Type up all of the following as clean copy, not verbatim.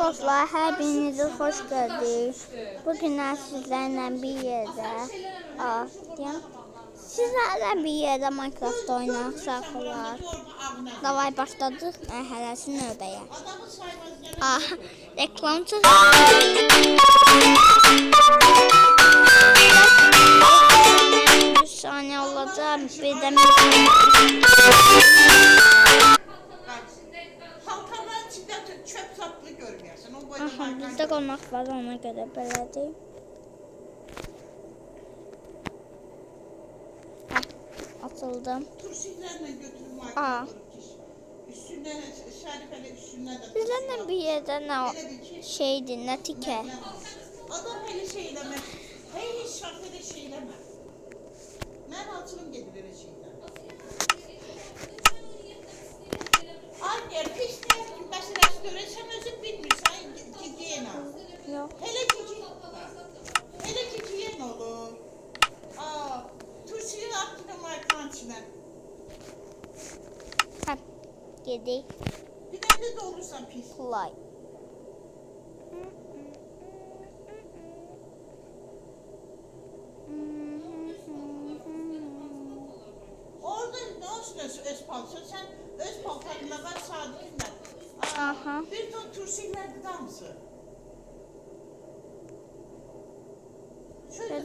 dostlar, hər birinizi xoş gördük. Bugün sizlərlə bir yerdə sizlərlə bir yerdə Minecraft oynayaq olar. Davay başladıq mərhələsi növbəyə. Reklam çıxır. 100 saniyə olacaq. Bir də bizdə qonaq var, ona görə belədir. Atıldım. Bizlərlə bir yerdə nə şeydir, nə tikə. Adam hele şey eləmə. Heç vaxt elə şey eləmə. Mən açılım gedir elə şeydən. Anne, pis deyək ki, məsələsi görəsən özün bilmirsən, giyinə. Yox. Hele ki giyin olur. Turşuyu attın markanın içine. Gedik. Bir de de olursan pis. Kolay. Orada ne olsun öz paltın? Sen öz paltarınla var sadıkınla. Aha. Bir ton turşu verdi da mısın?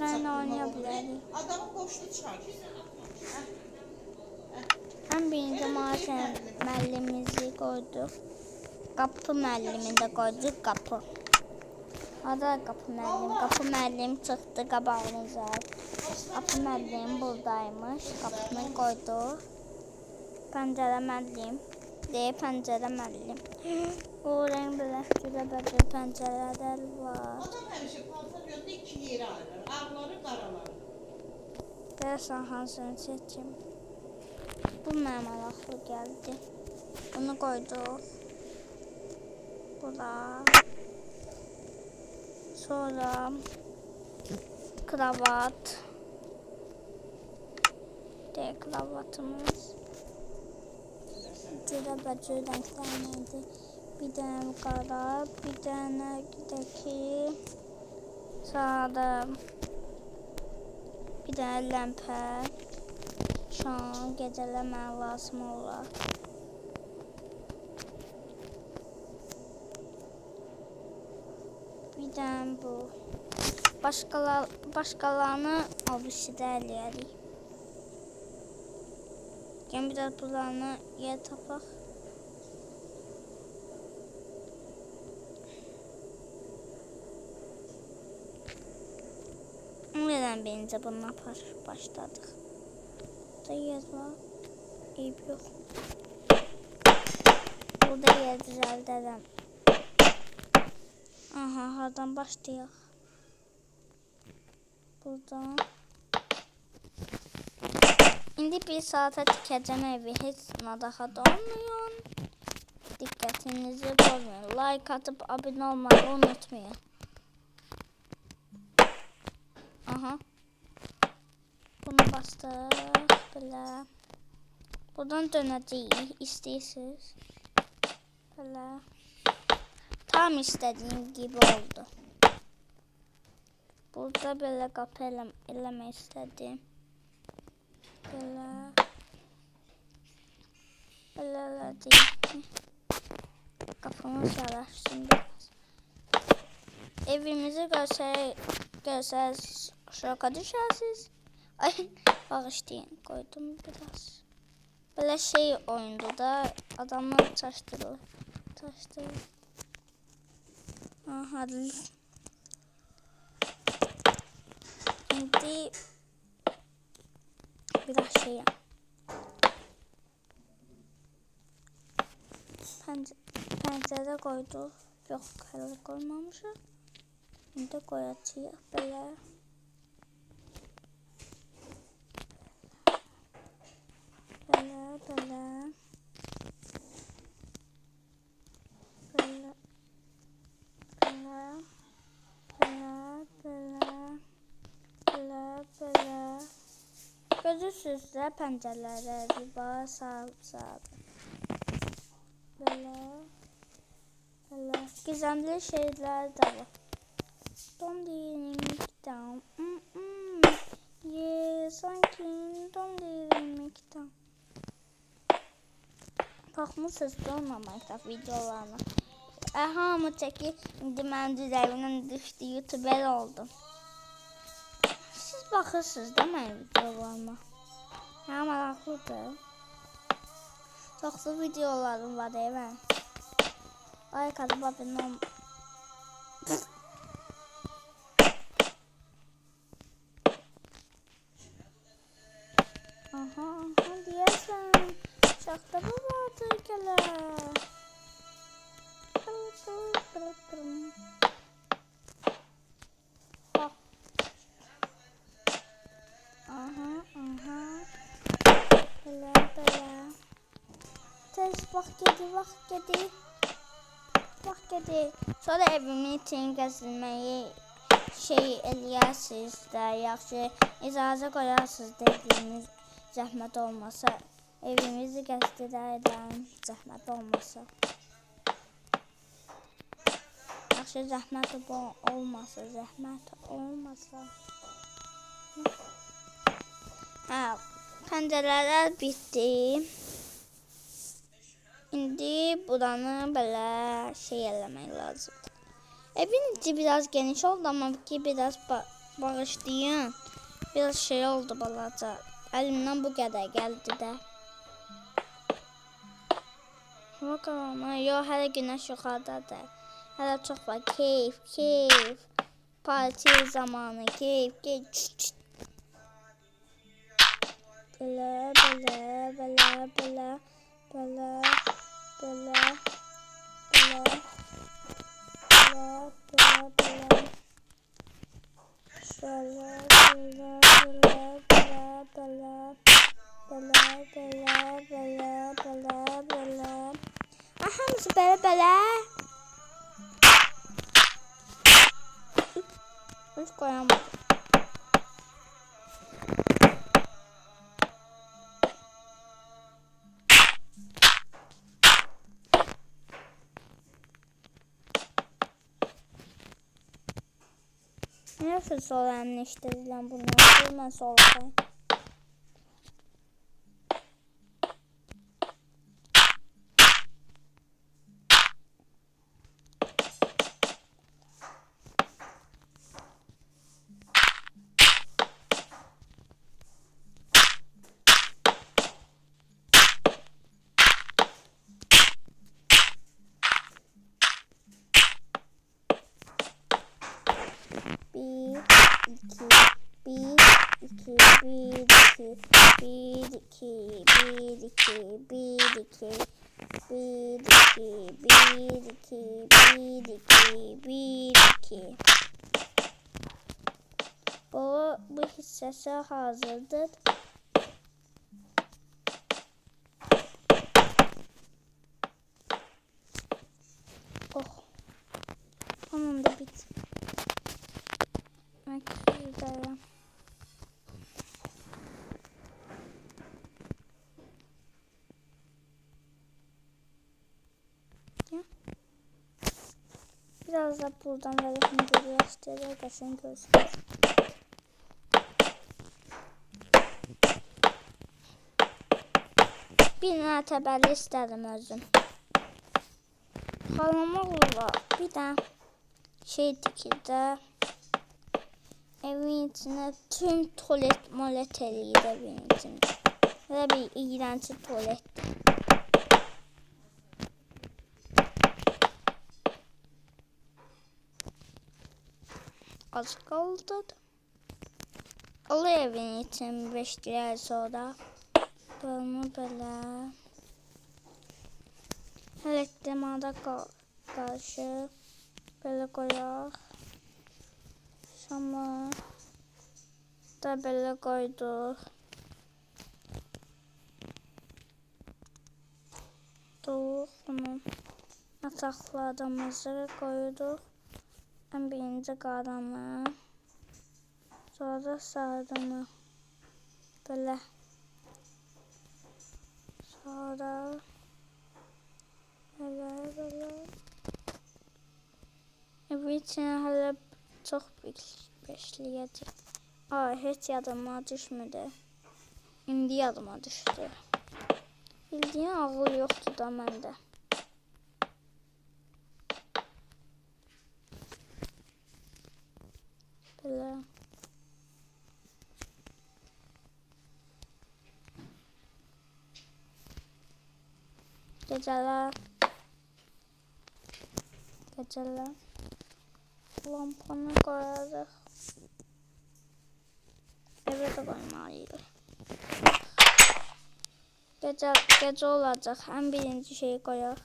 Ben oynayabilirim. Adamın boşluğu çıkar. Ən birinci müəllimimizi qoyduq. Qapı müəllimini də qoyduq, qapı. Ada qapı müəllim. Qapı müəllim çıxdı qabağımıza. Qapı müəllim buradaymış. Qapını qoyduq. Pəncərə müəllim. Pəncərə müəllim. O rəng bilək görə pəncərələr var. Adam həmişə paltar yolda iki yeri ayırır. Ağları, qaraları. Deyəsən hansını seçim. Bu mənə maraqlı gəldi. Bunu qoyduq. Bura. Sonra kravat. Kravatımız. Cürə-bəcür rənglərlə. Bir dənə qara, bir dənə gidəki sarı. Bir dənə ləmpə. Şan, gecələr mənə lazım olar. Bir dənə bu. Başqalarını abisidə eləyərik. Yəni biraz bunlarını yer tapaq. Nədən birinci bunu başladıq. Burada yer var. Eyb yox. Burada yer düzəldərəm. Aha, hardan başlayaq? Buradan. İndi bir saata tikəcəm evi. Heç narahat olmayın. Diqqətinizi bozmayın. Like atıp abunə olmayı unutmayın. Aha. Bunu bastıq. Belə. Buradan dönəcəyik. İstəyirsiniz. Belə. Tam istədiyim gibi oldu. Burada belə qapı eləmək istədim. Belə. Belə elədik. Qapımız yaraşsın biraz. Evimizi görsəz şoka düşərsiniz. Ay, bağışlayın, qoydum biraz. Belə şey oyundu da adamı çaşdırır. Aha. Şimdi biraz şey pəncərə qoyduq. Yox, hələ qoymamışıq. İndi qoyacağıq belə. Belə. Görürsünüz də pəncərələri var, sağ. Belə. Böyle gizemli şeyler de var. Dom diyelim ye sanki dom diyelim baxmısınız da onunla Minecraft videolarına. Hamı çəkir, indi mən düzəvindən düşdü, YouTuber oldum. Siz baxırsınız da mənim videolarıma. Hə, maraqlıdır. Çoxlu videolarım var evə. Like atıp abone olmayı. Aha, deyəsən. Şaxta bu vardır gələ. Aha. Belə. Tez vaxt gedi. Sonra evimin için gəzilməyi eləyərsiniz də, yaxşı icazə qoyarsınız dediyiniz zəhmət olmasa. Evimizi gəzdirərəm, zəhmət olmasa. Yaxşı zəhmət olmasa. Hə, pəncərələr bitdi. İndi buranı belə eləmək lazımdır. Evin içi biraz geniş oldu ama ki biraz bağışlayın. Biraz oldu balaca. Əlimdən bu qədər gəldi də. Bakalım, hələ günəş yuxarıdadır. Hələ çox var. Keyif. Parti zamanı, keyif. Belə. Hamısı belə. Hiç koyamadım. Nasıl sonra emleştireceğim bunu? Hemen soğukayım. Bu hissesi hazırdır. Onun da bit. Güzel. Biraz da buradan böyle hindiri göstereyim görsünüz. Bir təbəlli istədim özüm. Xalamaqla bir də tikirdə. Evin içine tüm tuvalet eləyir evin içində. Belə bir iğrənci tuvaletdir. Az qaldı. Alır evin için 5 liraya sonra. Bunu belə. Elektromada qarşı belə qoyaq. Şamı da belə qoyduq. Bunu yataqlarımızı qoyduq. Ən birinci qaranı. Sonra sarını. Belə. Sonra belə. evi için hələ çox bekləyəcək. Ay, heç yadıma düşmüdü. İndi yadıma düşdü. Bildiyin ağıl yoxdur da məndə. Belə. Gecələr. Lampanı qoyarıq. Evə də qoymalıyıq. Gecə olacaq. Ən birinci şeyi qoyaq.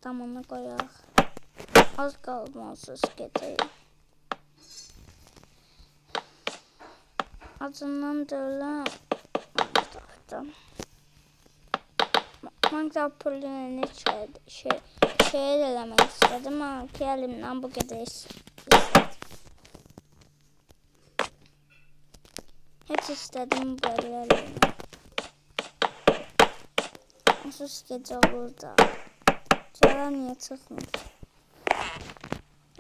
Damını qoyaq. Az qalmalısız gecəyə. Acından dövləm. Minecraft pulunu şey eləmək istədim. Amma ki əlimdən bu qədər istədim. Heç istədim böyle eləmək. Onsuz gecə olur da. Cələ niyə çıxmır?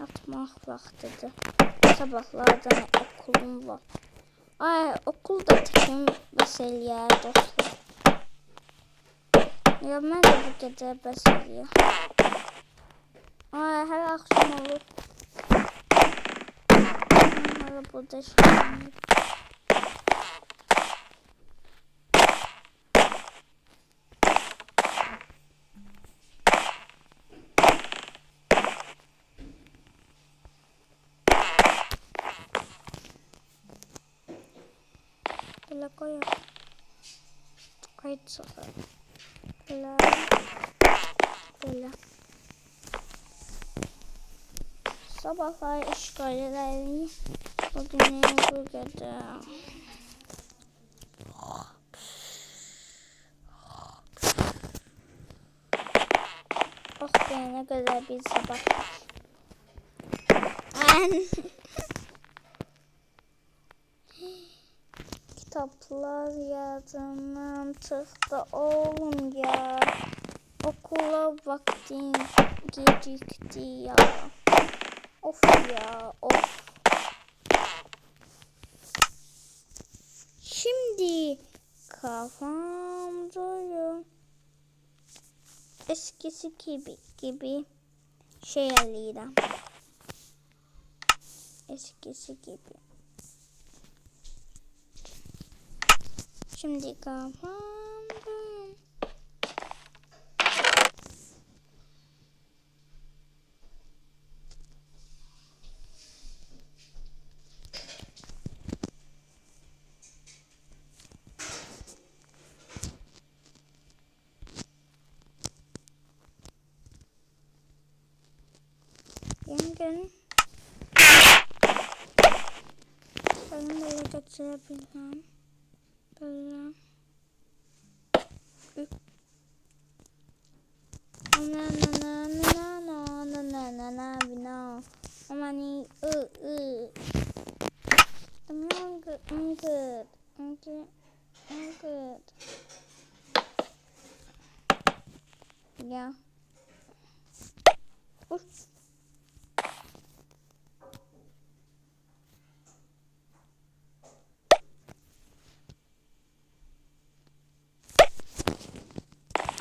Yatmaq vaxtıdır. Sabahlardan okulum var. Ay, okul da təkim bəs eləyər dostlar. Ya mən də bu gecə bəs eləyər. Ay, hər axşam olur. Hələ burada işləyəm. Belə qoyaq. Qayıt çıxar. Belə. Sabahlar işgal edərik. Bugün bu qədər. Oh be, nə qədər bir sabah. Kitaplar yadımdan çıxdı oğlum ya. Okula vaktin gecikti ya. Of ya, of. Şimdi kafam dolu. Eskisi gibi şey eləyirəm. Eskisi gibi. Şimdi kafam dolu. Gelin. Ben böyle geçirebilirim. Böyle. I'm good. Yeah.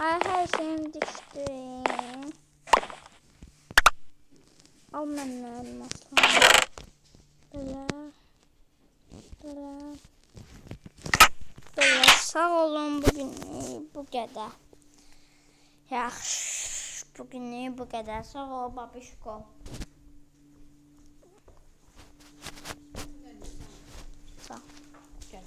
Ay, her şeyim düştü. Al mənə elmaslar. Belə. Sağ olun, bugün bu qədər. Yaxşı, bugün bu qədər. Sağ ol, babişko. Sağ ol. Gel.